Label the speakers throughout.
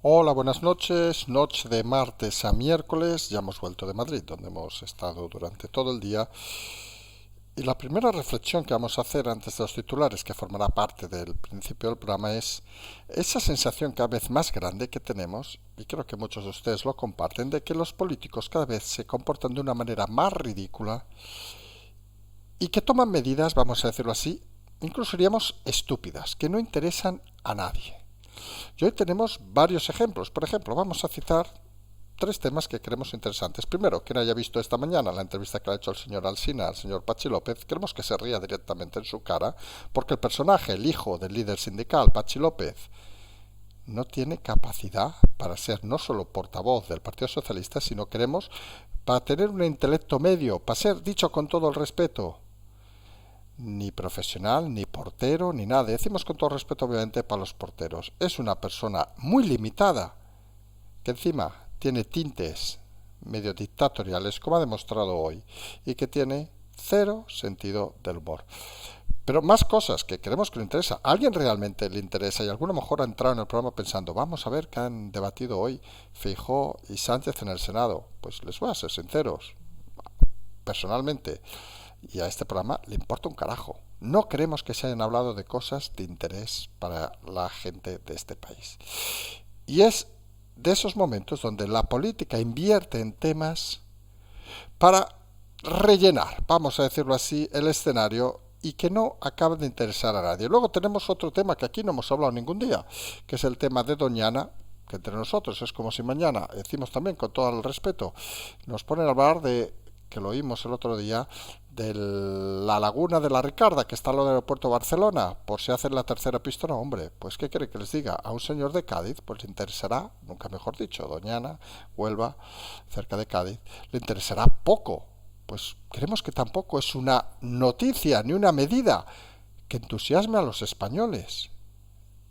Speaker 1: Hola, buenas noches. Noche de martes a miércoles. Ya hemos vuelto de Madrid, donde hemos estado durante todo el día. Y la primera reflexión que vamos a hacer antes de los titulares, que formará parte del principio del programa, es esa sensación cada vez más grande que tenemos, y creo que muchos de ustedes lo comparten, de que los políticos cada vez se comportan de una manera más ridícula y que toman medidas, vamos a decirlo así, incluso diríamos estúpidas, que no interesan a nadie. Y hoy tenemos varios ejemplos. Por ejemplo, vamos a citar tres temas que creemos interesantes. Primero, quien haya visto esta mañana la entrevista que le ha hecho el señor Alsina al señor Pachi López, queremos que se ría directamente en su cara, porque el personaje, el hijo del líder sindical, Pachi López, no tiene capacidad para ser no solo portavoz del Partido Socialista, sino queremos para tener un intelecto medio, para ser, dicho con todo el respeto, ni profesional, ni portero, ni nada. Decimos con todo respeto, obviamente, para los porteros. Es una persona muy limitada, que encima tiene tintes medio dictatoriales, como ha demostrado hoy, y que tiene cero sentido del humor. Pero más cosas que queremos que le interesa. ¿A alguien realmente le interesa? Y alguno mejor ha entrado en el programa pensando, vamos a ver qué han debatido hoy Feijóo y Sánchez en el Senado. Pues les voy a ser sinceros. Personalmente, y a este programa le importa un carajo. No creemos que se hayan hablado de cosas de interés para la gente de este país. Y es de esos momentos donde la política invierte en temas para rellenar, vamos a decirlo así, el escenario y que no acaben de interesar a nadie. Luego tenemos otro tema que aquí no hemos hablado ningún día, que es el tema de Doñana, que entre nosotros es como si mañana, decimos también con todo el respeto, nos ponen a hablar de, que lo oímos el otro día, de la laguna de la Ricarda, que está al lado del aeropuerto de Barcelona, por si hacen la tercera pista, no, hombre, pues ¿qué quiere que les diga? A un señor de Cádiz, pues le interesará, nunca mejor dicho, Doñana, Huelva, cerca de Cádiz, le interesará poco. Pues creemos que tampoco es una noticia ni una medida que entusiasme a los españoles.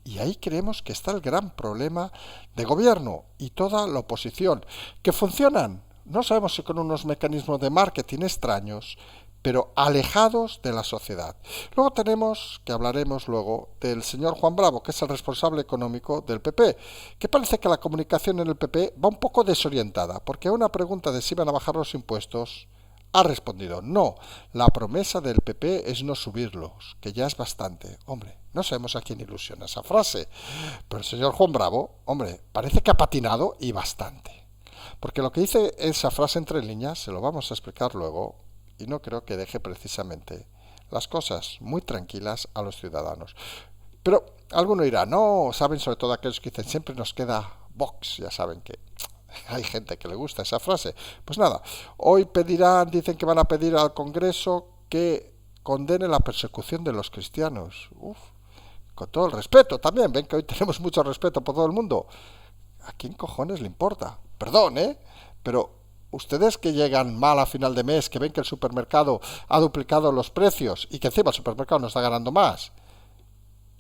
Speaker 1: Y ahí creemos que está el gran problema de gobierno y toda la oposición, que funcionan, no sabemos si con unos mecanismos de marketing extraños, pero alejados de la sociedad. Luego tenemos, que hablaremos luego, del señor Juan Bravo, que es el responsable económico del PP, que parece que la comunicación en el PP va un poco desorientada, porque a una pregunta de si van a bajar los impuestos, ha respondido, no, la promesa del PP es no subirlos, que ya es bastante. Hombre, no sabemos a quién ilusiona esa frase, pero el señor Juan Bravo, hombre, parece que ha patinado y bastante. Porque lo que dice esa frase entre líneas, se lo vamos a explicar luego, y no creo que deje precisamente las cosas muy tranquilas a los ciudadanos. Pero alguno dirá, no, saben sobre todo aquellos que dicen, siempre nos queda Vox, ya saben que hay gente que le gusta esa frase. Pues nada, hoy pedirán, dicen que van a pedir al Congreso que condene la persecución de los cristianos. Uf, con todo el respeto también, ven que hoy tenemos mucho respeto por todo el mundo. ¿A quién cojones le importa? Perdón, ¿eh? Pero ustedes que llegan mal a final de mes, que ven que el supermercado ha duplicado los precios y que encima el supermercado no está ganando más,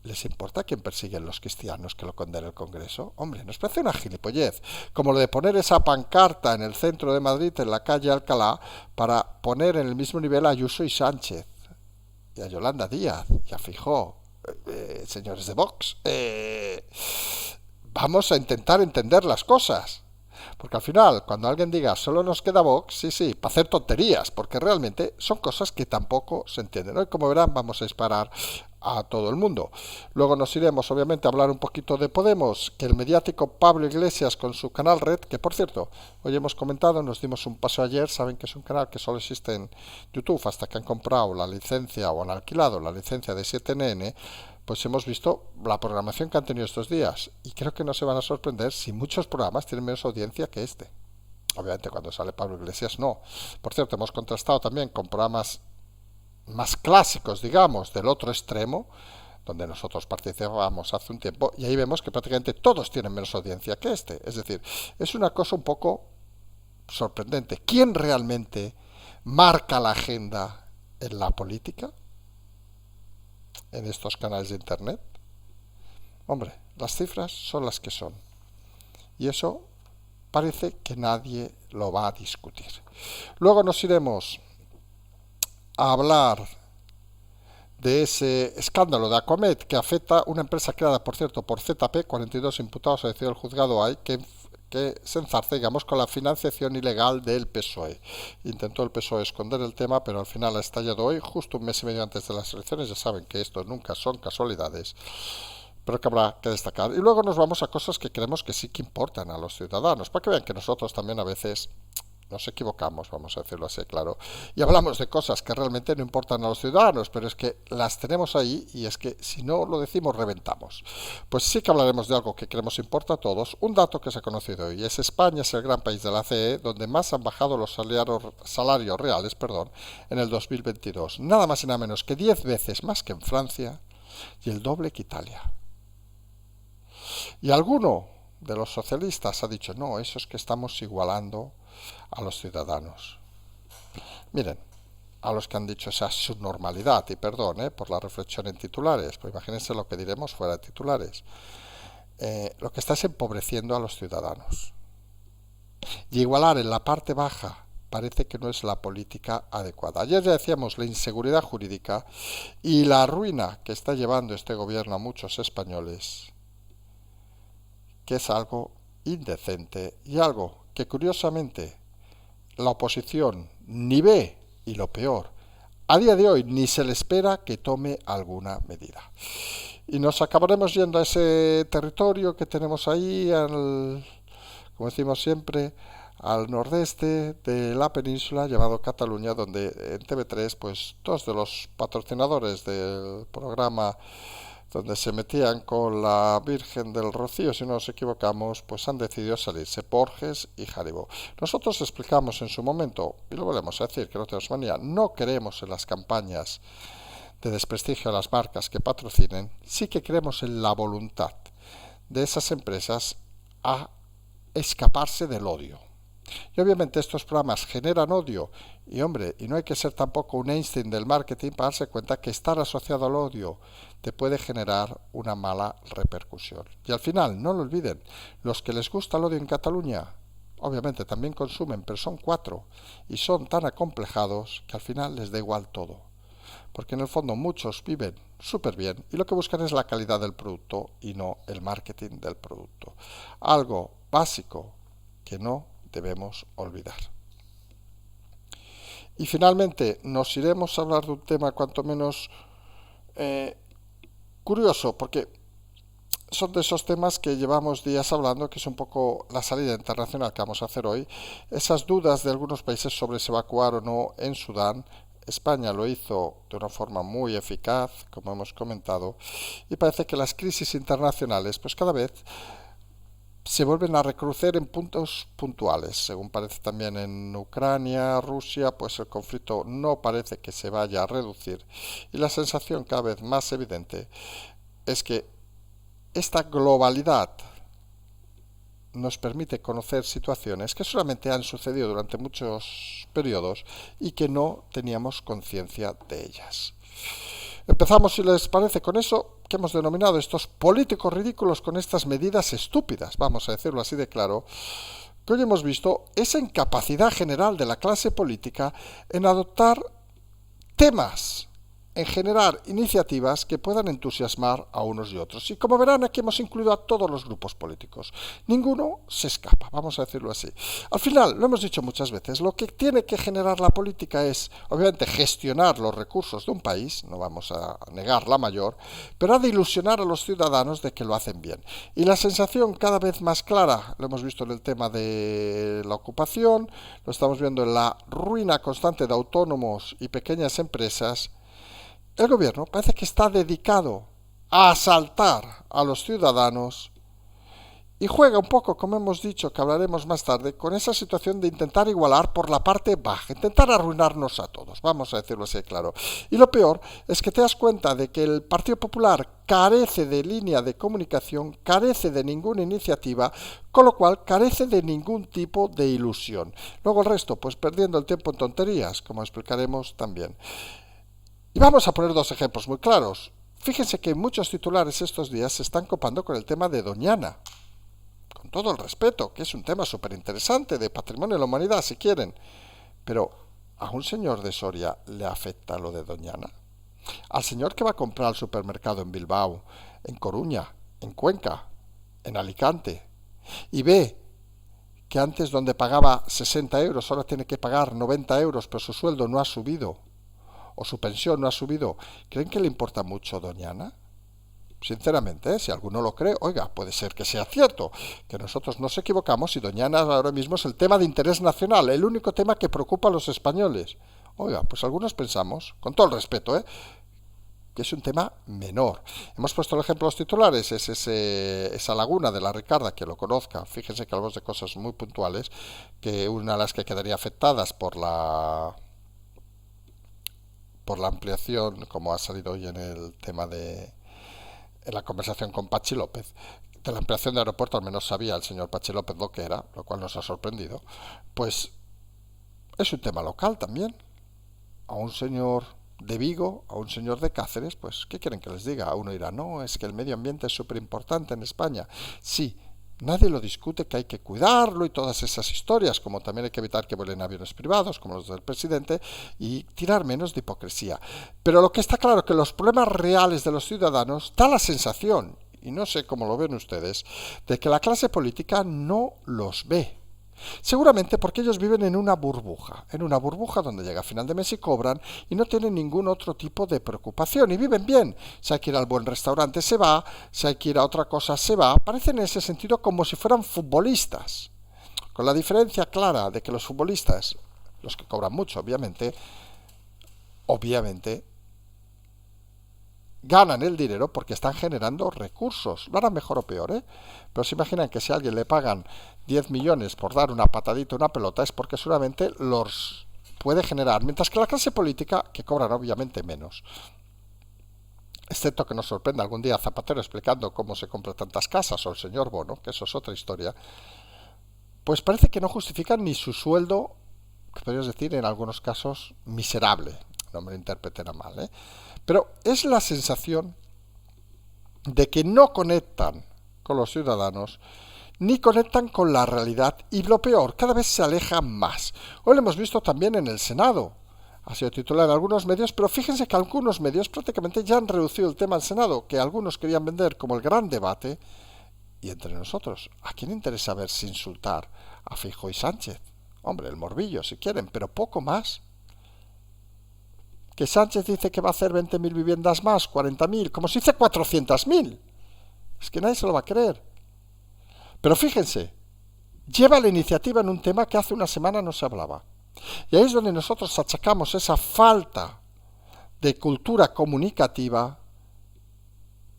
Speaker 1: ¿les importa quién persiguen los cristianos que lo condene el Congreso? Hombre, nos parece una gilipollez. Como lo de poner esa pancarta en el centro de Madrid, en la calle Alcalá, para poner en el mismo nivel a Ayuso y Sánchez, y a Yolanda Díaz, y a Feijóo. Señores de Vox, vamos a intentar entender las cosas. Porque al final, cuando alguien diga solo nos queda Vox, sí, sí, para hacer tonterías, porque realmente son cosas que tampoco se entienden. Hoy, como verán, vamos a disparar a todo el mundo. Luego nos iremos, obviamente, a hablar un poquito de Podemos, que el mediático Pablo Iglesias con su canal Red, que por cierto, hoy hemos comentado, nos dimos un paso ayer, saben que es un canal que solo existe en YouTube hasta que han comprado la licencia o han alquilado la licencia de 7NN, pues hemos visto la programación que han tenido estos días y creo que no se van a sorprender si muchos programas tienen menos audiencia que este. Obviamente cuando sale Pablo Iglesias no. Por cierto, hemos contrastado también con programas más clásicos, digamos, del otro extremo, donde nosotros participábamos hace un tiempo, y ahí vemos que prácticamente todos tienen menos audiencia que este. Es decir, es una cosa un poco sorprendente. ¿Quién realmente marca la agenda en la política, en estos canales de Internet? Hombre, las cifras son las que son. Y eso parece que nadie lo va a discutir. Luego nos iremos a hablar de ese escándalo de Aquamed que afecta a una empresa creada, por cierto, por ZP, 42 imputados, ha decidido el juzgado ahí, que se enzarza, digamos, con la financiación ilegal del PSOE. Intentó el PSOE esconder el tema, pero al final ha estallado hoy, justo un mes y medio antes de las elecciones. Ya saben que esto nunca son casualidades, pero que habrá que destacar. Y luego nos vamos a cosas que creemos que sí que importan a los ciudadanos, para que vean que nosotros también a veces nos equivocamos, vamos a decirlo así, claro, y hablamos de cosas que realmente no importan a los ciudadanos, pero es que las tenemos ahí y es que si no lo decimos reventamos. Pues sí que hablaremos de algo que creemos importa a todos. Un dato que se ha conocido hoy es: España es el gran país de la CE donde más han bajado los salarios reales, en el 2022. Nada más y nada menos que 10 veces más que en Francia y el doble que Italia. Y alguno de los socialistas ha dicho: no, eso es que estamos igualando a los ciudadanos. Miren, a los que han dicho esa subnormalidad, y perdón por la reflexión en titulares, pues imagínense lo que diremos fuera de titulares, lo que está es empobreciendo a los ciudadanos. Y igualar en la parte baja parece que no es la política adecuada. Ayer ya decíamos la inseguridad jurídica y la ruina que está llevando este gobierno a muchos españoles, que es algo indecente y algo que curiosamente la oposición ni ve, y lo peor, a día de hoy ni se le espera que tome alguna medida. Y nos acabaremos yendo a ese territorio que tenemos ahí, como decimos siempre, al nordeste de la península, llamado Cataluña, donde en TV3, pues dos de los patrocinadores del programa donde se metían con la Virgen del Rocío, si no nos equivocamos, pues han decidido salirse, Borges y Haribo. Nosotros explicamos en su momento, y lo volvemos a decir, que no tenemos manía, no creemos en las campañas de desprestigio a las marcas que patrocinen, sí que creemos en la voluntad de esas empresas a escaparse del odio. Y obviamente estos programas generan odio y hombre, y no hay que ser tampoco un Einstein del marketing para darse cuenta que estar asociado al odio te puede generar una mala repercusión. Y al final, no lo olviden, los que les gusta el odio en Cataluña, obviamente también consumen, pero son 4 y son tan acomplejados que al final les da igual todo. Porque en el fondo muchos viven súper bien y lo que buscan es la calidad del producto y no el marketing del producto. Algo básico que no debemos olvidar. Y finalmente nos iremos a hablar de un tema cuanto menos curioso, porque son de esos temas que llevamos días hablando, que es un poco la salida internacional que vamos a hacer hoy. Esas dudas de algunos países sobre si evacuar o no en Sudán. España lo hizo de una forma muy eficaz, como hemos comentado, y parece que las crisis internacionales, pues cada vez se vuelven a recrudecer en puntos puntuales. Según parece también en Ucrania, Rusia, pues el conflicto no parece que se vaya a reducir. Y la sensación cada vez más evidente es que esta globalidad nos permite conocer situaciones que solamente han sucedido durante muchos periodos y que no teníamos conciencia de ellas. Empezamos, si les parece, con eso que hemos denominado estos políticos ridículos con estas medidas estúpidas, vamos a decirlo así de claro, que hoy hemos visto esa incapacidad general de la clase política en adoptar temas, en generar iniciativas que puedan entusiasmar a unos y otros. Y como verán, aquí hemos incluido a todos los grupos políticos. Ninguno se escapa, vamos a decirlo así. Al final, lo hemos dicho muchas veces, lo que tiene que generar la política es, obviamente, gestionar los recursos de un país, no vamos a negar la mayor, pero ha de ilusionar a los ciudadanos de que lo hacen bien. Y la sensación cada vez más clara, lo hemos visto en el tema de la ocupación, lo estamos viendo en la ruina constante de autónomos y pequeñas empresas. El gobierno parece que está dedicado a asaltar a los ciudadanos y juega un poco, como hemos dicho, que hablaremos más tarde, con esa situación de intentar igualar por la parte baja, intentar arruinarnos a todos, vamos a decirlo así claro. Y lo peor es que te das cuenta de que el Partido Popular carece de línea de comunicación, carece de ninguna iniciativa, con lo cual carece de ningún tipo de ilusión. Luego el resto, pues perdiendo el tiempo en tonterías, como explicaremos también. Y vamos a poner 2 ejemplos muy claros. Fíjense que muchos titulares estos días se están copando con el tema de Doñana. Con todo el respeto, que es un tema súper interesante, de patrimonio de la humanidad, si quieren. Pero, ¿a un señor de Soria le afecta lo de Doñana? al señor que va a comprar al supermercado en Bilbao, en Coruña, en Cuenca, en Alicante, y ve que antes donde pagaba 60 euros ahora tiene que pagar 90 euros, pero su sueldo no ha subido, o su pensión no ha subido, ¿creen que le importa mucho doña Ana? Sinceramente, si alguno lo cree, oiga, puede ser que sea cierto, que nosotros nos equivocamos y doña Ana ahora mismo es el tema de interés nacional, el único tema que preocupa a los españoles. Oiga, pues algunos pensamos, con todo el respeto, que es un tema menor. Hemos puesto el ejemplo de los titulares, es esa laguna de la Ricarda, que lo conozca, fíjense que hablamos de cosas muy puntuales, que una de las que quedaría afectadas por la ampliación, como ha salido hoy en el tema en la conversación con Pachi López, de la ampliación de aeropuerto, al menos sabía el señor Pachi López lo que era, lo cual nos ha sorprendido, pues es un tema local también. A un señor de Vigo, a un señor de Cáceres, pues, ¿qué quieren que les diga? Uno dirá, no, es que el medio ambiente es súper importante en España. Sí, nadie lo discute, que hay que cuidarlo y todas esas historias, como también hay que evitar que vuelen aviones privados, como los del presidente, y tirar menos de hipocresía. Pero lo que está claro es que los problemas reales de los ciudadanos da la sensación, y no sé cómo lo ven ustedes, de que la clase política no los ve. Seguramente porque ellos viven en una burbuja donde llega a final de mes y cobran y no tienen ningún otro tipo de preocupación y viven bien. Si hay que ir al buen restaurante se va, si hay que ir a otra cosa se va. Parecen en ese sentido como si fueran futbolistas, con la diferencia clara de que los futbolistas, los que cobran mucho obviamente ganan el dinero porque están generando recursos. Lo harán mejor o peor, ¿eh? Pero se imaginan que si a alguien le pagan 10 millones por dar una patadita a una pelota es porque seguramente los puede generar. Mientras que la clase política, que cobran obviamente menos, excepto que nos sorprenda algún día Zapatero explicando cómo se compra tantas casas, o el señor Bono, que eso es otra historia, pues parece que no justifican ni su sueldo, que podríamos decir en algunos casos miserable. No me lo interpreten a mal, ¿eh? Pero es la sensación de que no conectan con los ciudadanos ni conectan con la realidad y lo peor, cada vez se alejan más. Hoy lo hemos visto también en el Senado. Ha sido titular en algunos medios, pero fíjense que algunos medios prácticamente ya han reducido el tema al Senado, que algunos querían vender como el gran debate. Y entre nosotros, ¿a quién interesa verse insultar a Feijóo y Sánchez? Hombre, el morbillo si quieren, pero poco más. Que Sánchez dice que va a hacer 20.000 viviendas más, 40.000, como si dice 400.000. Es que nadie se lo va a creer. Pero fíjense, lleva la iniciativa en un tema que hace una semana no se hablaba. Y ahí es donde nosotros achacamos esa falta de cultura comunicativa.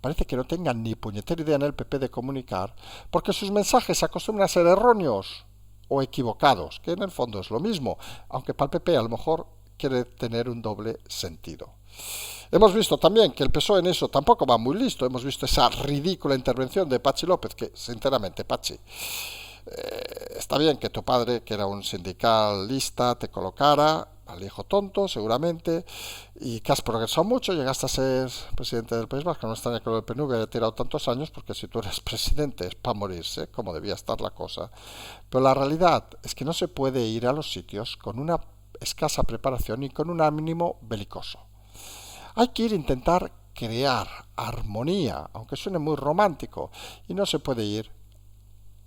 Speaker 1: Parece que no tengan ni puñetera idea en el PP de comunicar, porque sus mensajes acostumbran a ser erróneos o equivocados, que en el fondo es lo mismo, aunque para el PP a lo mejor quiere tener un doble sentido. Hemos visto también que el PSOE en eso tampoco va muy listo. Hemos visto esa ridícula intervención de Pachi López, que sinceramente, Pachi, está bien que tu padre, que era un sindicalista, te colocara al hijo tonto, seguramente, y que has progresado mucho, llegaste a ser presidente del País Vasco. No extraña que el PNV haya tirado tantos años, porque si tú eres presidente es para morirse, como debía estar la cosa. Pero la realidad es que no se puede ir a los sitios con una escasa preparación y con un ánimo belicoso. Hay que ir a intentar crear armonía, aunque suene muy romántico, y no se puede ir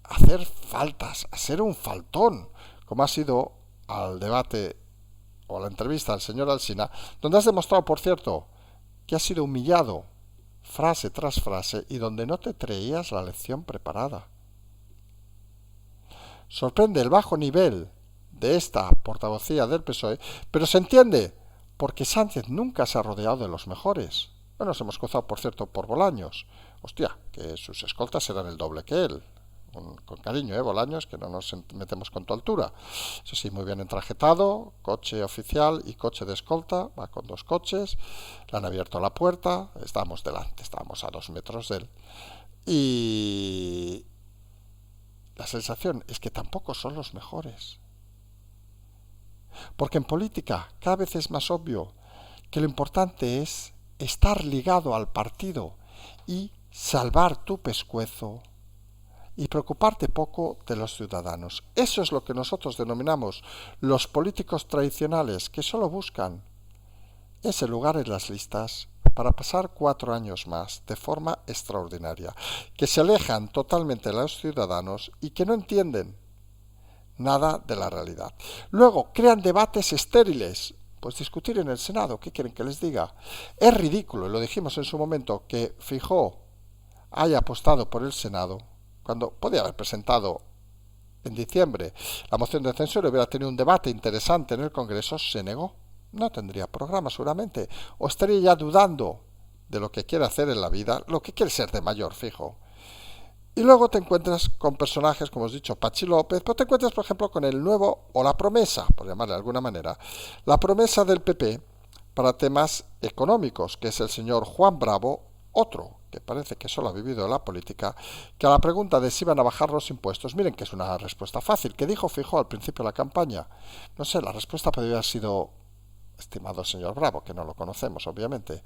Speaker 1: a hacer faltas, a ser un faltón, como ha sido al debate o a la entrevista al señor Alsina, donde has demostrado, por cierto, que has sido humillado frase tras frase y donde no te traías la lección preparada. Sorprende el bajo nivel de esta portavocía del PSOE, pero se entiende, porque Sánchez nunca se ha rodeado de los mejores. No nos hemos cruzado, por cierto, por Bolaños. Hostia, que sus escoltas eran el doble que él. Con cariño, Bolaños, que no nos metemos con tu altura. Eso sí, muy bien entrajetado, coche oficial y coche de escolta, va con 2 coches, le han abierto la puerta, estábamos delante, estábamos a 2 metros de él. Y la sensación es que tampoco son los mejores. Porque en política cada vez es más obvio que lo importante es estar ligado al partido y salvar tu pescuezo y preocuparte poco de los ciudadanos. Eso es lo que nosotros denominamos los políticos tradicionales, que solo buscan ese lugar en las listas para pasar 4 años más de forma extraordinaria, que se alejan totalmente de los ciudadanos y que no entienden nada de la realidad. Luego, crean debates estériles. Pues discutir en el Senado, ¿qué quieren que les diga? Es ridículo, y lo dijimos en su momento, que Feijóo haya apostado por el Senado cuando podía haber presentado en diciembre la moción de censura, hubiera tenido un debate interesante en el Congreso, se negó. No tendría programa seguramente, o estaría ya dudando de lo que quiere hacer en la vida, lo que quiere ser de mayor, fijo. Y luego te encuentras con personajes, como os he dicho, Pachi López, pero te encuentras, por ejemplo, con el nuevo, o la promesa, por llamarle de alguna manera, la promesa del PP para temas económicos, que es el señor Juan Bravo, otro que parece que solo ha vivido la política, que a la pregunta de si iban a bajar los impuestos, miren que es una respuesta fácil, que dijo Feijóo al principio de la campaña. No sé, la respuesta podría haber sido, estimado señor Bravo, que no lo conocemos, obviamente,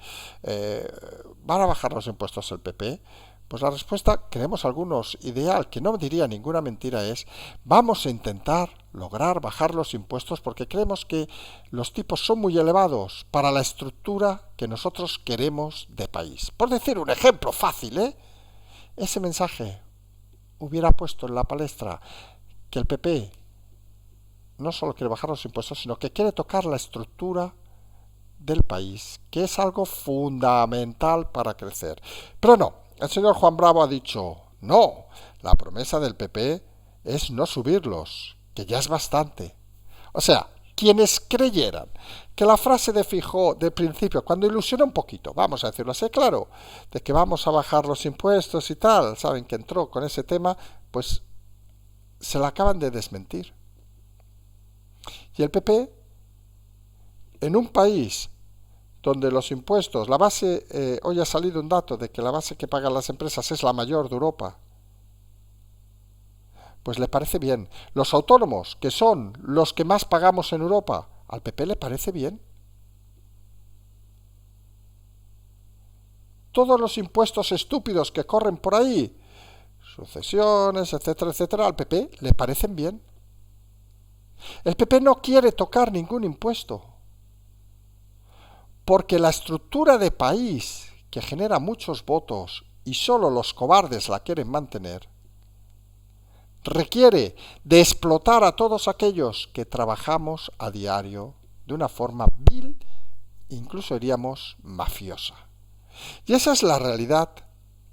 Speaker 1: ¿van a bajar los impuestos el PP? Pues la respuesta, creemos algunos, ideal, que no diría ninguna mentira, es vamos a intentar lograr bajar los impuestos porque creemos que los tipos son muy elevados para la estructura que nosotros queremos de país. Por decir un ejemplo fácil, ese mensaje hubiera puesto en la palestra que el PP no solo quiere bajar los impuestos, sino que quiere tocar la estructura del país, que es algo fundamental para crecer. Pero no, el señor Juan Bravo ha dicho, no, la promesa del PP es no subirlos, que ya es bastante. O sea, quienes creyeran que la frase de Feijóo de principio, cuando ilusiona un poquito, vamos a decirlo así, claro, de que vamos a bajar los impuestos y tal, saben que entró con ese tema, pues se la acaban de desmentir. Y el PP, en un país donde los impuestos, la base, hoy ha salido un dato de que la base que pagan las empresas es la mayor de Europa, pues le parece bien. Los autónomos, que son los que más pagamos en Europa, al PP le parece bien. Todos los impuestos estúpidos que corren por ahí, sucesiones, etcétera, etcétera, al PP le parecen bien. El PP no quiere tocar ningún impuesto, porque la estructura de país, que genera muchos votos y solo los cobardes la quieren mantener, requiere de explotar a todos aquellos que trabajamos a diario de una forma vil, incluso diríamos mafiosa. Y esa es la realidad,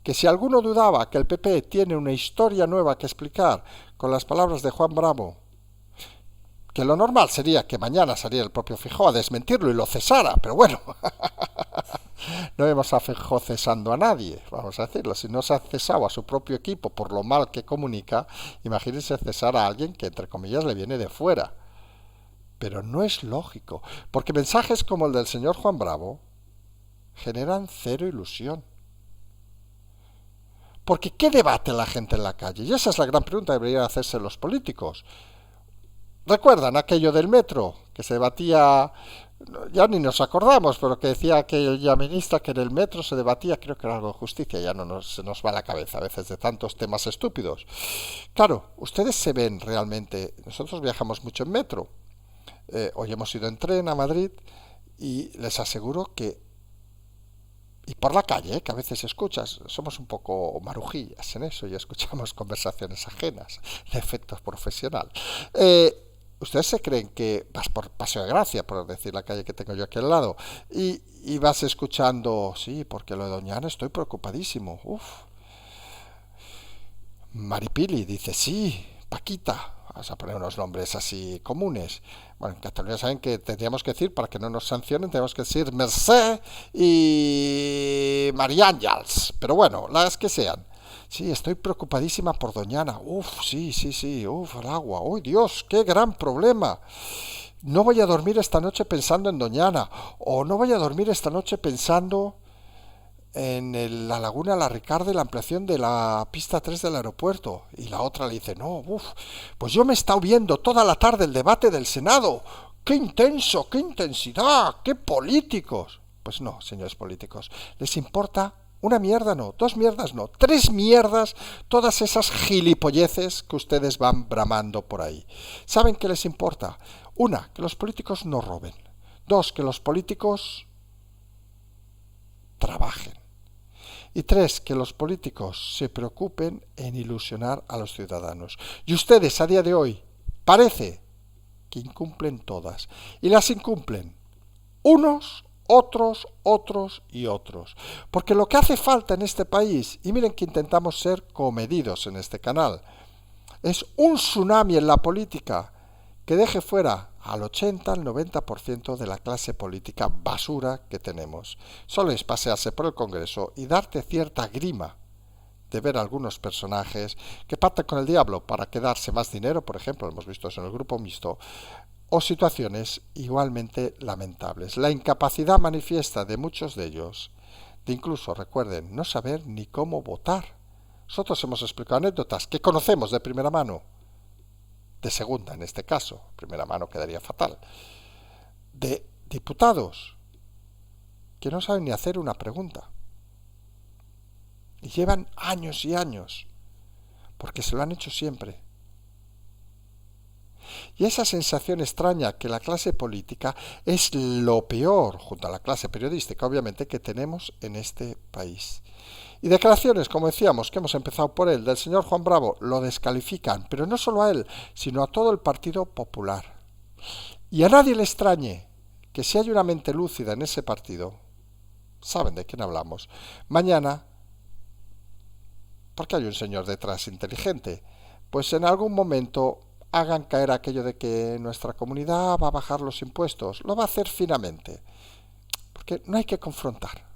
Speaker 1: que si alguno dudaba que el PP tiene una historia nueva que explicar con las palabras de Juan Bravo, que lo normal sería que mañana saliera el propio Feijóo a desmentirlo y lo cesara, pero bueno, no vemos a Feijóo cesando a nadie, vamos a decirlo. Si no se ha cesado a su propio equipo por lo mal que comunica, imagínense cesar a alguien que entre comillas le viene de fuera. Pero no es lógico, porque mensajes como el del señor Juan Bravo generan cero ilusión. Porque ¿qué debate la gente en la calle? Y esa es la gran pregunta que deberían hacerse los políticos. ¿Recuerdan aquello del metro? Que se debatía, ya ni nos acordamos, pero que decía aquella ministra que en el metro se debatía, creo que era algo de justicia, ya no se nos va la cabeza a veces de tantos temas estúpidos. Claro, ustedes se ven realmente, nosotros viajamos mucho en metro, hoy hemos ido en tren a Madrid y les aseguro que, y por la calle, que a veces escuchas, somos un poco marujillas en eso y escuchamos conversaciones ajenas de efecto profesional. Ustedes se creen que vas por Paseo de Gracia, por decir la calle que tengo yo aquí al lado, y vas escuchando, sí, porque lo de Doñana estoy preocupadísimo. Uf. Maripili dice, sí, Paquita, vamos a poner unos nombres así comunes. Bueno, en Cataluña saben que tendríamos que decir, para que no nos sancionen, tenemos que decir Mercè y María Ángels, pero bueno, las que sean. Sí, estoy preocupadísima por Doñana. Uf, sí, uf, el agua. ¡Uy, Dios, qué gran problema! No voy a dormir esta noche pensando en Doñana. O no voy a dormir esta noche pensando en la Laguna La Ricarda y la ampliación de la pista 3 del aeropuerto. Y la otra le dice, no, pues yo me he estado viendo toda la tarde el debate del Senado. ¡Qué intenso, qué intensidad, qué políticos! Pues no, señores políticos, les importa una mierda no, 2 mierdas no, 3 mierdas, todas esas gilipolleces que ustedes van bramando por ahí. ¿Saben qué les importa? 1, que los políticos no roben. 2, que los políticos trabajen. Y 3, que los políticos se preocupen en ilusionar a los ciudadanos. Y ustedes a día de hoy parece que incumplen todas. Y las incumplen unos, otros y otros. Porque lo que hace falta en este país, y miren que intentamos ser comedidos en este canal, es un tsunami en la política que deje fuera al 80 al 90% de la clase política basura que tenemos. Solo es pasearse por el Congreso y darte cierta grima de ver algunos personajes que pactan con el diablo para quedarse más dinero, por ejemplo, lo hemos visto eso en el grupo mixto, o situaciones igualmente lamentables. La incapacidad manifiesta de muchos de ellos, de incluso, recuerden, no saber ni cómo votar. Nosotros hemos explicado anécdotas que conocemos de primera mano, de segunda en este caso, primera mano quedaría fatal, de diputados que no saben ni hacer una pregunta. Y llevan años y años, porque se lo han hecho siempre. Y esa sensación extraña que la clase política es lo peor, junto a la clase periodística, obviamente, que tenemos en este país. Y declaraciones, como decíamos, que hemos empezado por él, del señor Juan Bravo, lo descalifican, pero no solo a él, sino a todo el Partido Popular. Y a nadie le extrañe que si hay una mente lúcida en ese partido, saben de quién hablamos, mañana, porque hay un señor detrás inteligente, pues en algún momento hagan caer aquello de que nuestra comunidad va a bajar los impuestos. Lo va a hacer finamente, porque no hay que confrontar.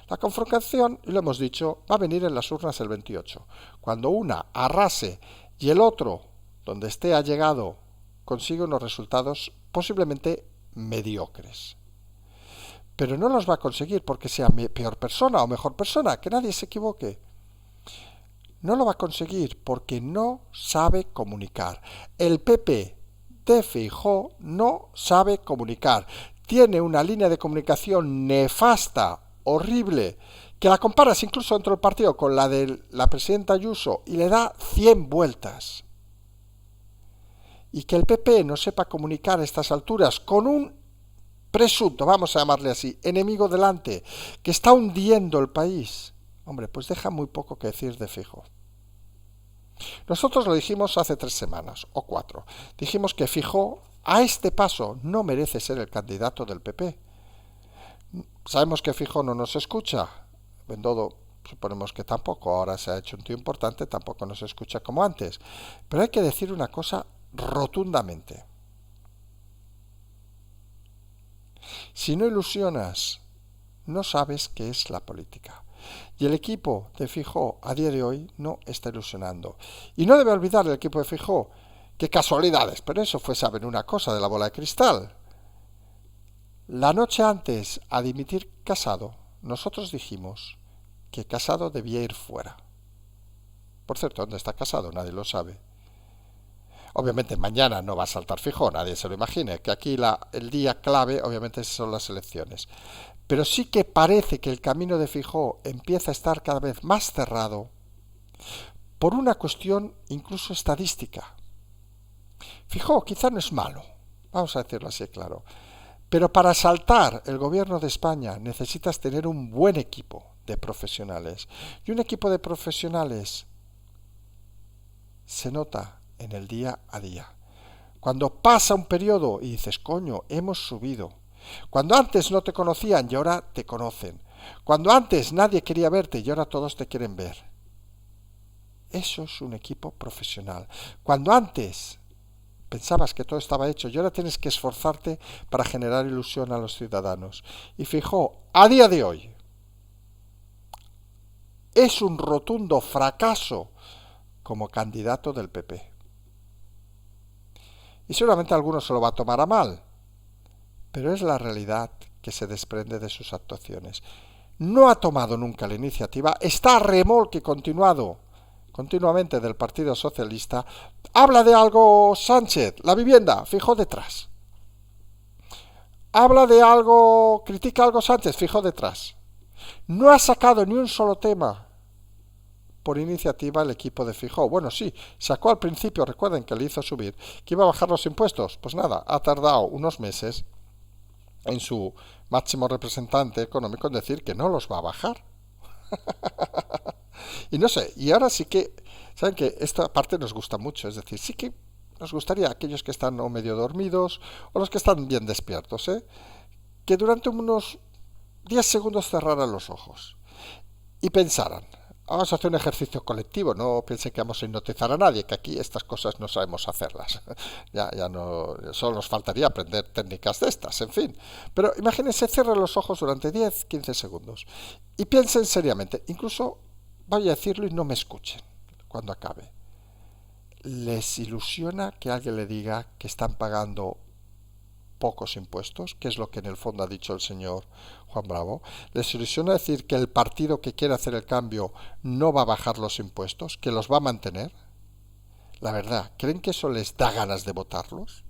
Speaker 1: La confrontación, y lo hemos dicho, va a venir en las urnas el 28. Cuando una arrase y el otro, donde esté allegado, consigue unos resultados posiblemente mediocres. Pero no los va a conseguir porque sea peor persona o mejor persona, que nadie se equivoque. No lo va a conseguir porque no sabe comunicar. El PP de Feijóo no sabe comunicar. Tiene una línea de comunicación nefasta, horrible, que la comparas incluso dentro del partido con la de la presidenta Ayuso y le da 100 vueltas. Y que el PP no sepa comunicar a estas alturas con un presunto, vamos a llamarle así, enemigo delante, que está hundiendo el país. Hombre, pues deja muy poco que decir de Feijóo. Nosotros lo dijimos hace 3 semanas o 4. Dijimos que Feijóo a este paso no merece ser el candidato del PP. Sabemos que Feijóo no nos escucha. Bendodo suponemos que tampoco. Ahora se ha hecho un tío importante, tampoco nos escucha como antes. Pero hay que decir una cosa rotundamente. Si no ilusionas, no sabes qué es la política. Y el equipo de Feijóo a día de hoy no está ilusionando. Y no debe olvidar el equipo de Feijóo, qué casualidades, pero eso fue saber una cosa de la bola de cristal. La noche antes a dimitir Casado, nosotros dijimos que Casado debía ir fuera. Por cierto, ¿dónde está Casado? Nadie lo sabe. Obviamente mañana no va a saltar Feijóo, nadie se lo imagine, que aquí el día clave obviamente son las elecciones. Pero sí que parece que el camino de Feijóo empieza a estar cada vez más cerrado por una cuestión incluso estadística. Feijóo quizá no es malo, vamos a decirlo así claro, pero para saltar el gobierno de España necesitas tener un buen equipo de profesionales. Y un equipo de profesionales se nota en el día a día. Cuando pasa un periodo y dices, coño, hemos subido. Cuando antes no te conocían y ahora te conocen. Cuando antes nadie quería verte y ahora todos te quieren ver. Eso es un equipo profesional. Cuando antes pensabas que todo estaba hecho y ahora tienes que esforzarte para generar ilusión a los ciudadanos. Y Feijóo, a día de hoy, es un rotundo fracaso como candidato del PP. Y seguramente alguno se lo va a tomar a mal, pero es la realidad que se desprende de sus actuaciones. No ha tomado nunca la iniciativa, está a remolque continuamente del Partido Socialista. Habla de algo Sánchez, la vivienda, Feijóo detrás. Habla de algo, critica algo Sánchez, Feijóo detrás. No ha sacado ni un solo tema por iniciativa el equipo de Feijóo. Bueno, sí, sacó al principio, recuerden que le hizo subir, que iba a bajar los impuestos. Pues nada, ha tardado unos meses en su máximo representante económico en decir que no los va a bajar. Y no sé, y ahora sí que, saben que esta parte nos gusta mucho, es decir, sí que nos gustaría a aquellos que están o medio dormidos o los que están bien despiertos, que durante unos 10 segundos cerraran los ojos y pensaran, vamos a hacer un ejercicio colectivo, no piensen que vamos a hipnotizar a nadie, que aquí estas cosas no sabemos hacerlas. Ya no, solo nos faltaría aprender técnicas de estas, en fin. Pero imagínense, cierren los ojos durante 10, 15 segundos y piensen seriamente, incluso voy a decirlo y no me escuchen cuando acabe. ¿Les ilusiona que alguien le diga que están pagando pocos impuestos, que es lo que en el fondo ha dicho el señor Juan Bravo? ¿Les ilusiona decir que el partido que quiere hacer el cambio no va a bajar los impuestos, que los va a mantener? La verdad, ¿creen que eso les da ganas de votarlos?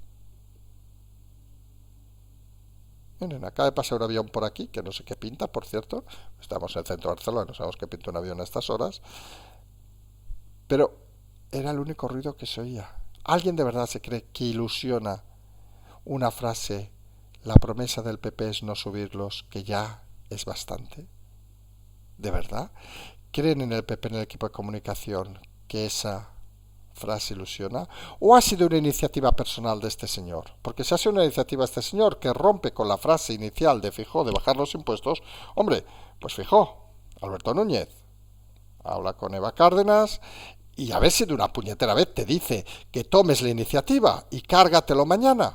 Speaker 1: Miren, acaba de pasar un avión por aquí, que no sé qué pinta, por cierto. Estamos en el centro de Barcelona, no sabemos qué pinta un avión a estas horas. Pero era el único ruido que se oía. ¿Alguien de verdad se cree que ilusiona una frase, la promesa del PP es no subirlos, que ya es bastante? ¿De verdad? ¿Creen en el PP, en el equipo de comunicación, que esa frase ilusiona? ¿O ha sido una iniciativa personal de este señor? Porque si ha sido una iniciativa de este señor que rompe con la frase inicial de Feijóo de bajar los impuestos, hombre, pues Feijóo, Alberto Núñez, habla con Eva Cárdenas y a ver si de una puñetera vez te dice que tomes la iniciativa y cárgatelo mañana.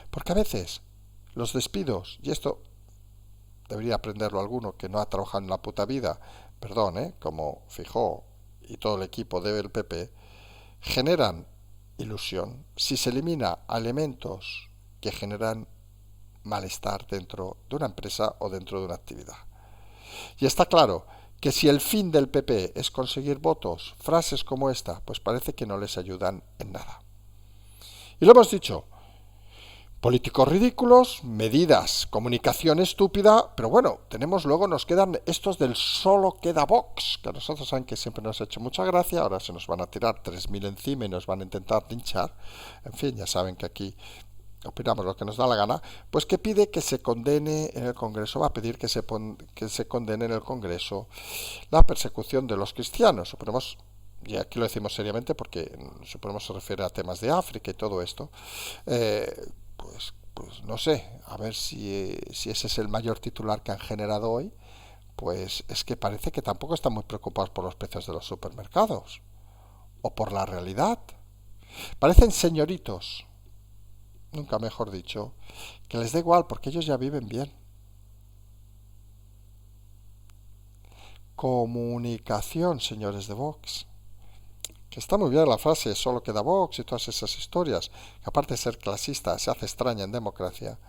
Speaker 1: Porque a veces los despidos, y esto debería aprenderlo alguno que no ha trabajado en la puta vida, perdón, como Feijóo y todo el equipo del PP, generan ilusión si se elimina elementos que generan malestar dentro de una empresa o dentro de una actividad. Y está claro que si el fin del PP es conseguir votos, frases como esta, pues parece que no les ayudan en nada. Y lo hemos dicho, políticos ridículos, medidas, comunicación estúpida, pero bueno, luego nos quedan estos del solo queda Vox, que a nosotros saben que siempre nos ha hecho mucha gracia, ahora se nos van a tirar 3.000 encima y nos van a intentar linchar, en fin, ya saben que aquí opinamos lo que nos da la gana, pues que pide que se condene en el Congreso, va a pedir que se condene en el Congreso la persecución de los cristianos, suponemos, y aquí lo decimos seriamente porque suponemos se refiere a temas de África y todo esto, pues no sé, a ver si ese es el mayor titular que han generado hoy, pues es que parece que tampoco están muy preocupados por los precios de los supermercados o por la realidad. Parecen señoritos, nunca mejor dicho, que les da igual porque ellos ya viven bien. Comunicación, señores de Vox. Que está muy bien la frase, solo queda Vox y todas esas historias, que aparte de ser clasista se hace extraña en democracia.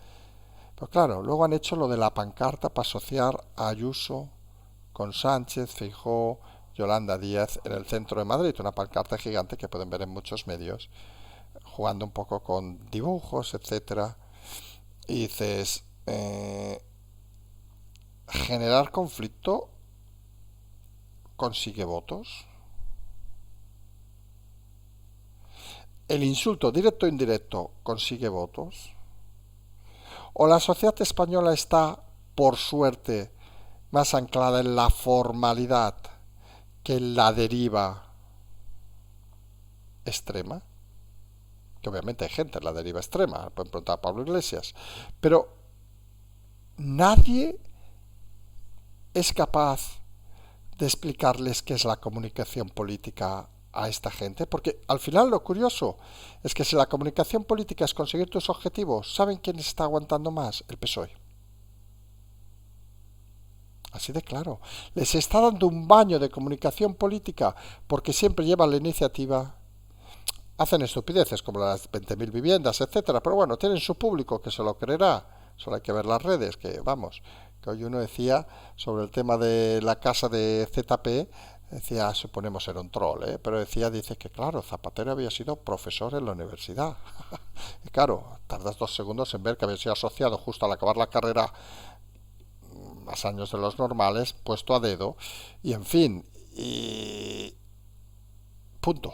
Speaker 1: Pero claro, luego han hecho lo de la pancarta para asociar a Ayuso con Sánchez, Feijóo, Yolanda Díaz en el centro de Madrid, una pancarta gigante que pueden ver en muchos medios, jugando un poco con dibujos, etcétera. Y dices, generar conflicto consigue votos. El insulto directo o indirecto consigue votos. O la sociedad española está, por suerte, más anclada en la formalidad que en la deriva extrema. Que obviamente hay gente en la deriva extrema, pueden preguntar a Pablo Iglesias. Pero nadie es capaz de explicarles qué es la comunicación política a esta gente, porque al final lo curioso es que si la comunicación política es conseguir tus objetivos, ¿saben quién está aguantando más? El PSOE. Así de claro. Les está dando un baño de comunicación política porque siempre llevan la iniciativa. Hacen estupideces como las 20.000 viviendas, etcétera, pero bueno, tienen su público que se lo creerá. Solo hay que ver las redes, que vamos, que hoy uno decía sobre el tema de la casa de ZP, decía, suponemos era un troll, pero dice que claro, Zapatero había sido profesor en la universidad. Y claro, tardas 2 segundos en ver que había sido asociado justo al acabar la carrera, más años de los normales, puesto a dedo, y en fin, y punto.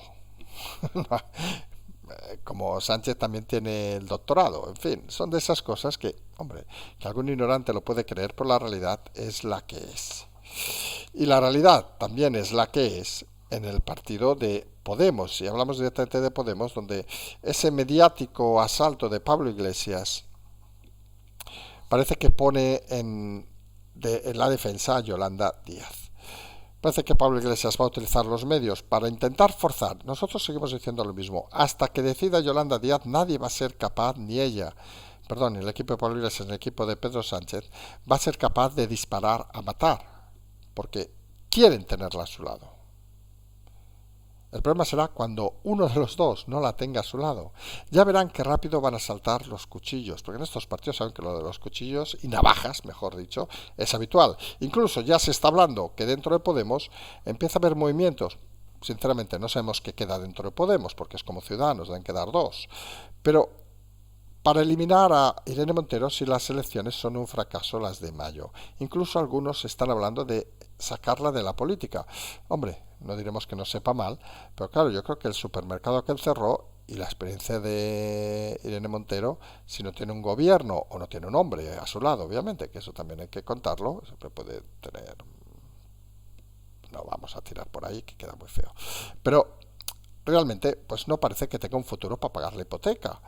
Speaker 1: como Sánchez también tiene el doctorado. En fin, son de esas cosas que, hombre, que algún ignorante lo puede creer, pero la realidad es la que es. Y la realidad también es la que es en el partido de Podemos, y hablamos directamente de Podemos, donde ese mediático asalto de Pablo Iglesias parece que pone en la defensa a Yolanda Díaz. Parece que Pablo Iglesias va a utilizar los medios para intentar forzar. Nosotros seguimos diciendo lo mismo. Hasta que decida Yolanda Díaz, nadie va a ser capaz, ni ella, perdón, ni el equipo de Pablo Iglesias, ni el equipo de Pedro Sánchez, va a ser capaz de disparar a matar. Porque quieren tenerla a su lado. El problema será cuando uno de los dos no la tenga a su lado. Ya verán qué rápido van a saltar los cuchillos, porque en estos partidos saben que lo de los cuchillos y navajas, mejor dicho, es habitual. Incluso ya se está hablando que dentro de Podemos empieza a haber movimientos. Sinceramente no sabemos qué queda dentro de Podemos, porque es como Ciudadanos, deben quedar dos. Pero para eliminar a Irene Montero si las elecciones son un fracaso las de mayo. Incluso algunos están hablando de sacarla de la política. Hombre, no diremos que no sepa mal, pero claro, yo creo que el supermercado que él cerró y la experiencia de Irene Montero, si no tiene un gobierno o no tiene un hombre a su lado, obviamente, que eso también hay que contarlo, siempre puede tener... No vamos a tirar por ahí, que queda muy feo. Pero realmente, pues no parece que tenga un futuro para pagar la hipoteca.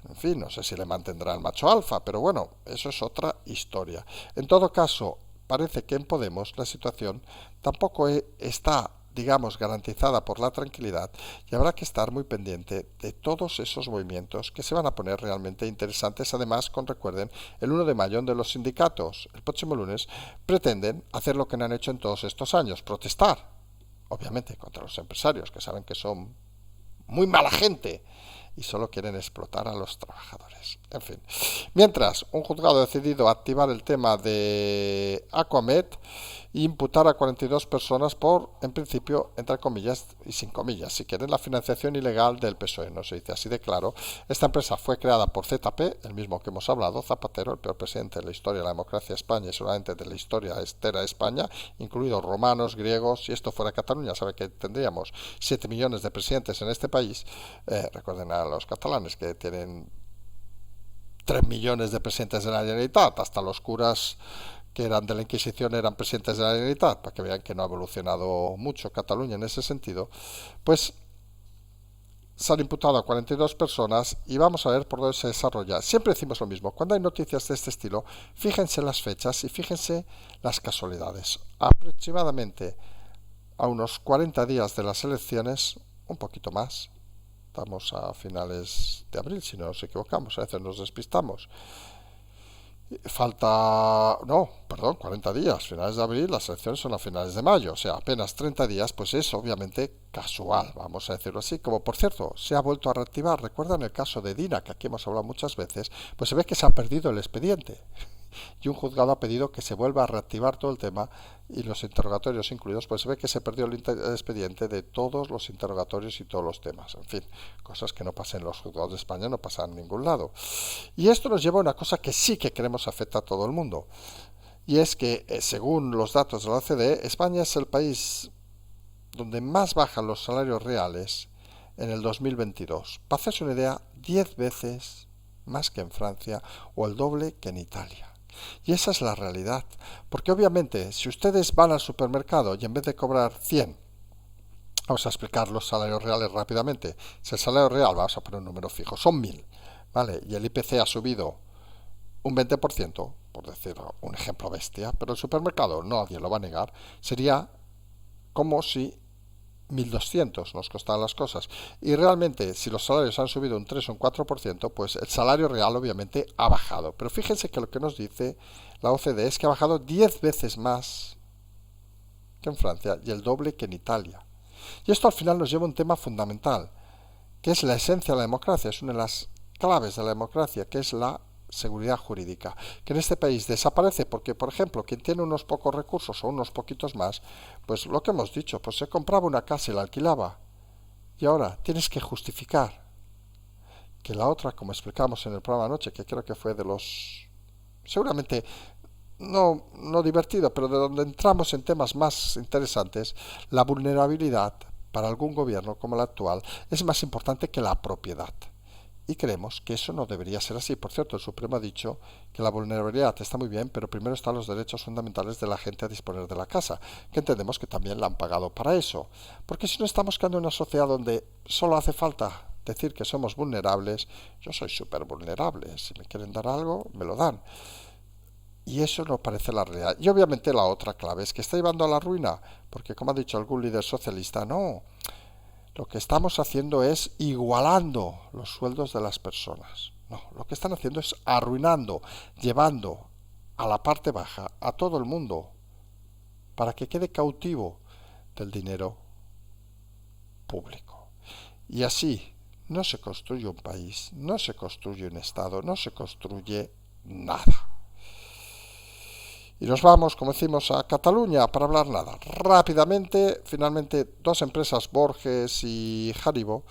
Speaker 1: En fin, no sé si le mantendrá el macho alfa, pero bueno, eso es otra historia. En todo caso, parece que en Podemos la situación tampoco está, digamos, garantizada por la tranquilidad y habrá que estar muy pendiente de todos esos movimientos que se van a poner realmente interesantes. Además, recuerden, el 1 de mayo donde los sindicatos, el próximo lunes, pretenden hacer lo que no han hecho en todos estos años, protestar, obviamente, contra los empresarios, que saben que son muy mala gente y solo quieren explotar a los trabajadores. En fin. Mientras, un juzgado ha decidido activar el tema de Aquamed e imputar a 42 personas por, en principio, entre comillas y sin comillas, si quieren, la financiación ilegal del PSOE. No se dice así de claro. Esta empresa fue creada por ZP, el mismo que hemos hablado, Zapatero, el peor presidente de la historia de la democracia de España y seguramente de la historia entera de España, incluidos romanos, griegos. Si esto fuera Cataluña, sabe que tendríamos 7 millones de presidentes en este país. Recuerden a los catalanes que tienen 3 millones de presidentes de la Generalitat, hasta los curas que eran de la Inquisición eran presidentes de la Generalitat, para que vean que no ha evolucionado mucho Cataluña en ese sentido. Pues se han imputado a 42 personas y vamos a ver por dónde se desarrolla. Siempre decimos lo mismo, cuando hay noticias de este estilo, fíjense las fechas y fíjense las casualidades. Aproximadamente a unos 40 días de las elecciones, un poquito más, estamos a finales de abril, si no nos equivocamos, a veces nos despistamos. Falta, no, perdón, 40 días, finales de abril, las elecciones son a finales de mayo, o sea, apenas 30 días, pues es obviamente casual, vamos a decirlo así. Como por cierto, se ha vuelto a reactivar, recuerdan el caso de Dina, que aquí hemos hablado muchas veces, pues se ve que se ha perdido el expediente. Y un juzgado ha pedido que se vuelva a reactivar todo el tema y los interrogatorios incluidos, pues se ve que se perdió el expediente de todos los interrogatorios y todos los temas. En fin, cosas que no pasan en los juzgados de España, no pasan en ningún lado. Y esto nos lleva a una cosa que sí que queremos afecta a todo el mundo. Y es que, según los datos de la OCDE, España es el país donde más bajan los salarios reales en el 2022. Para hacerse una idea, 10 veces más que en Francia o el doble que en Italia. Y esa es la realidad, porque obviamente si ustedes van al supermercado y en vez de cobrar 100, vamos a explicar los salarios reales rápidamente, si el salario real, vamos a poner un número fijo, son 1000, ¿vale? Y el IPC ha subido un 20%, por decir un ejemplo bestia, pero el supermercado, nadie lo va a negar, sería como si 1200 nos costaban las cosas. Y realmente, si los salarios han subido un 3 o un 4%, pues el salario real obviamente ha bajado. Pero fíjense que lo que nos dice la OCDE es que ha bajado 10 veces más que en Francia y el doble que en Italia. Y esto al final nos lleva a un tema fundamental, que es la esencia de la democracia, es una de las claves de la democracia, que es la seguridad jurídica, que en este país desaparece porque, por ejemplo, quien tiene unos pocos recursos o unos poquitos más, pues lo que hemos dicho, pues se compraba una casa y la alquilaba. Y ahora tienes que justificar que la otra, como explicamos en el programa anoche, que creo que fue de los, seguramente, no divertido, pero de donde entramos en temas más interesantes, la vulnerabilidad para algún gobierno como el actual es más importante que la propiedad. Y creemos que eso no debería ser así. Por cierto, el Supremo ha dicho que la vulnerabilidad está muy bien, pero primero están los derechos fundamentales de la gente a disponer de la casa, que entendemos que también la han pagado para eso. Porque si no estamos creando una sociedad donde solo hace falta decir que somos vulnerables, yo soy súper vulnerable, si me quieren dar algo, me lo dan. Y eso no parece la realidad. Y obviamente la otra clave es que está llevando a la ruina, porque como ha dicho algún líder socialista, no, lo que estamos haciendo es igualando los sueldos de las personas. No, lo que están haciendo es arruinando, llevando a la parte baja a todo el mundo para que quede cautivo del dinero público. Y así no se construye un país, no se construye un Estado, no se construye nada. Y nos vamos, como decimos, a Cataluña para hablar nada. Rápidamente, finalmente, dos empresas, Borges y Haribo,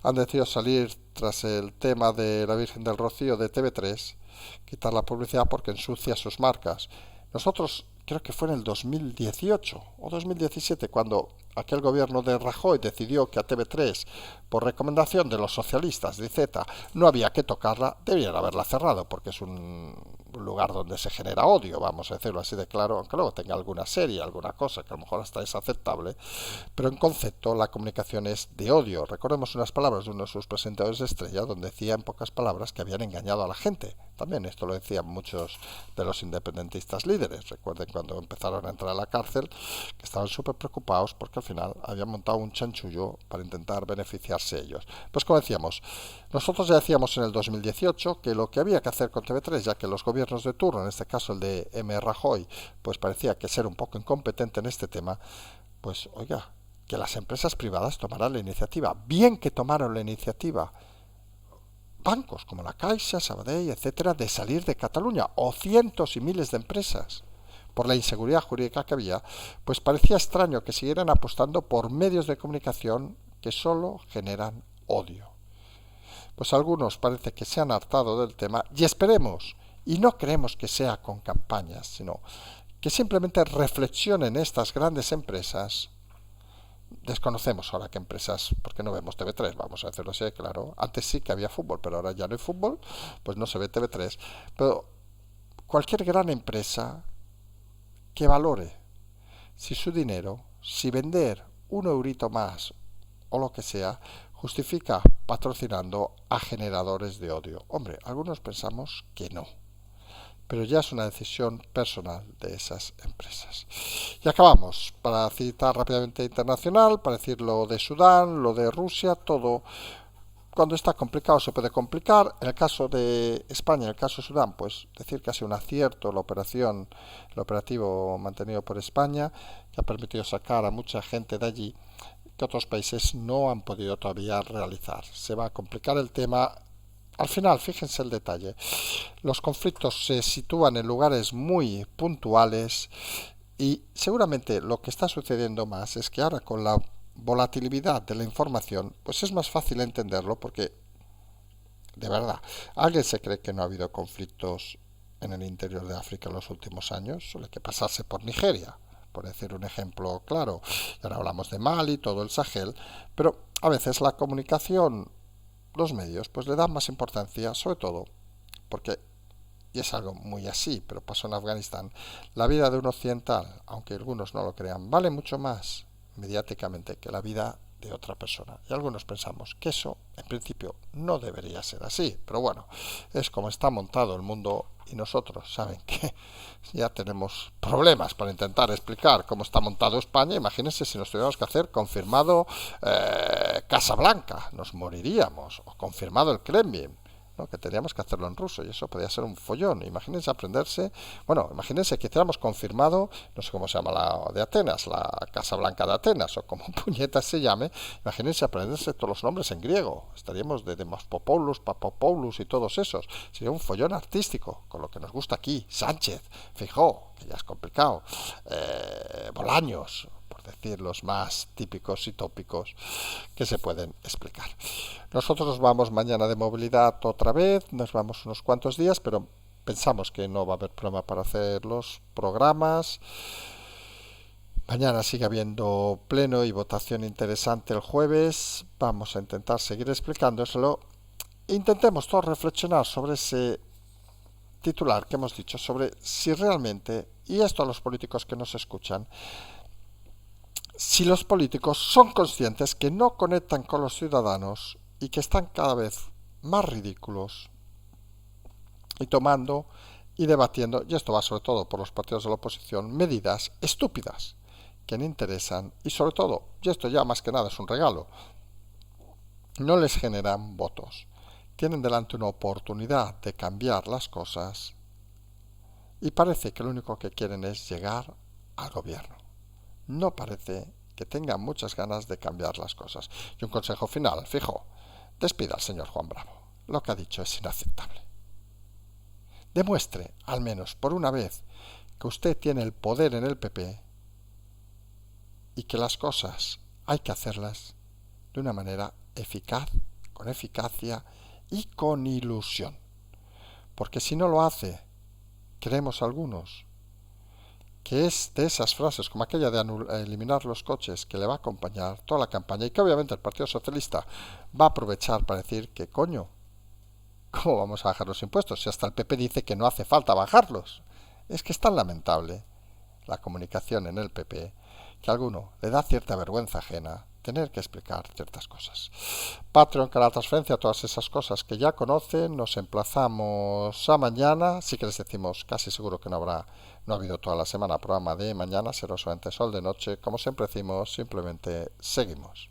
Speaker 1: han decidido salir tras el tema de la Virgen del Rocío de TV3, quitar la publicidad porque ensucia sus marcas. Nosotros, creo que fue en el 2018 o 2017, cuando aquel gobierno de Rajoy decidió que a TV3, por recomendación de los socialistas de Z, no había que tocarla, debían haberla cerrado, porque es un lugar donde se genera odio, vamos a decirlo así de claro, aunque luego tenga alguna serie, alguna cosa que a lo mejor hasta es aceptable, pero en concepto la comunicación es de odio. Recordemos unas palabras de uno de sus presentadores de estrella, donde decía en pocas palabras que habían engañado a la gente. También esto lo decían muchos de los independentistas líderes. Recuerden cuando empezaron a entrar a la cárcel, que estaban súper preocupados porque al final habían montado un chanchullo para intentar beneficiarse ellos. Pues como decíamos, nosotros ya decíamos en el 2018 que lo que había que hacer con TV3, ya que los gobiernos de turno, en este caso el de M. Rajoy, pues parecía que ser un poco incompetente en este tema, pues oiga, que las empresas privadas tomaran la iniciativa. Bien que tomaron la iniciativa bancos como la Caixa, Sabadell, etcétera, de salir de Cataluña, o cientos y miles de empresas, por la inseguridad jurídica que había, pues parecía extraño que siguieran apostando por medios de comunicación que solo generan odio. Pues algunos parece que se han hartado del tema y esperemos, y no creemos que sea con campañas, sino que simplemente reflexionen estas grandes empresas. Desconocemos ahora qué empresas, porque no vemos TV3, vamos a hacerlo así, claro. Antes sí que había fútbol, pero ahora ya no hay fútbol, pues no se ve TV3. Pero cualquier gran empresa que valore si su dinero, si vender un eurito más o lo que sea, justifica patrocinando a generadores de odio. Hombre, algunos pensamos que no, pero ya es una decisión personal de esas empresas. Y acabamos, para citar rápidamente internacional, para decir lo de Sudán, lo de Rusia, todo. Cuando está complicado se puede complicar. En el caso de España, en el caso de Sudán, pues decir que ha sido un acierto la operación, el operativo mantenido por España, que ha permitido sacar a mucha gente de allí que otros países no han podido todavía realizar. Se va a complicar el tema. Al final, fíjense el detalle, los conflictos se sitúan en lugares muy puntuales y seguramente lo que está sucediendo más es que ahora con la volatilidad de la información, pues es más fácil entenderlo porque, de verdad, ¿alguien se cree que no ha habido conflictos en el interior de África en los últimos años? Suele que pasarse por Nigeria, por decir un ejemplo claro. Y ahora hablamos de Mali, todo el Sahel, pero a veces la comunicación, los medios, pues le dan más importancia, sobre todo porque, y es algo muy así, pero pasó en Afganistán, la vida de un occidental, aunque algunos no lo crean, vale mucho más mediáticamente que la vida de otra persona. Y algunos pensamos que eso, en principio, no debería ser así. Pero bueno, es como está montado el mundo y nosotros saben que ya tenemos problemas para intentar explicar cómo está montado España. Imagínense si nos tuviéramos que hacer confirmado Casablanca, nos moriríamos, o confirmado el Kremlin, ¿no? Que teníamos que hacerlo en ruso y eso podía ser un follón. Imagínense aprenderse, bueno, imagínense que hiciéramos confirmado, no sé cómo se llama la de Atenas, la Casa Blanca de Atenas o como puñetas se llame, imagínense aprenderse todos los nombres en griego. Estaríamos de Demospopoulous, Papopoulos y todos esos. Sería un follón artístico, con lo que nos gusta aquí. Sánchez, Feijóo, que ya es complicado, Bolaños, por decir los más típicos y tópicos que se pueden explicar. Nosotros nos vamos mañana de movilidad otra vez, nos vamos unos cuantos días, pero pensamos que no va a haber problema para hacer los programas. Mañana sigue habiendo pleno y votación interesante el jueves. Vamos a intentar seguir explicándoselo. intentemos todos reflexionar sobre ese titular que hemos dicho, sobre si realmente, y esto a los políticos que nos escuchan, si los políticos son conscientes que no conectan con los ciudadanos y que están cada vez más ridículos y tomando y debatiendo, y esto va sobre todo por los partidos de la oposición, medidas estúpidas que no interesan y sobre todo, y esto ya más que nada es un regalo, no les generan votos. Tienen delante una oportunidad de cambiar las cosas y parece que lo único que quieren es llegar al gobierno. No parece que tengan muchas ganas de cambiar las cosas. Y un consejo final, fijo, despida al señor Juan Bravo. Lo que ha dicho es inaceptable. Demuestre, al menos por una vez, que usted tiene el poder en el PP y que las cosas hay que hacerlas de una manera eficaz, con eficacia y con ilusión. Porque si no lo hace, creemos algunos, que es de esas frases como aquella de eliminar los coches que le va a acompañar toda la campaña y que obviamente el Partido Socialista va a aprovechar para decir que coño, ¿cómo vamos a bajar los impuestos? Si hasta el PP dice que no hace falta bajarlos. Es que es tan lamentable la comunicación en el PP que a alguno le da cierta vergüenza ajena tener que explicar ciertas cosas. Patreon, canal transferencia, todas esas cosas que ya conocen. Nos emplazamos a mañana. Sí que les decimos, casi seguro que no ha habido toda la semana programa de mañana, será solamente sol de noche. Como siempre decimos, simplemente seguimos.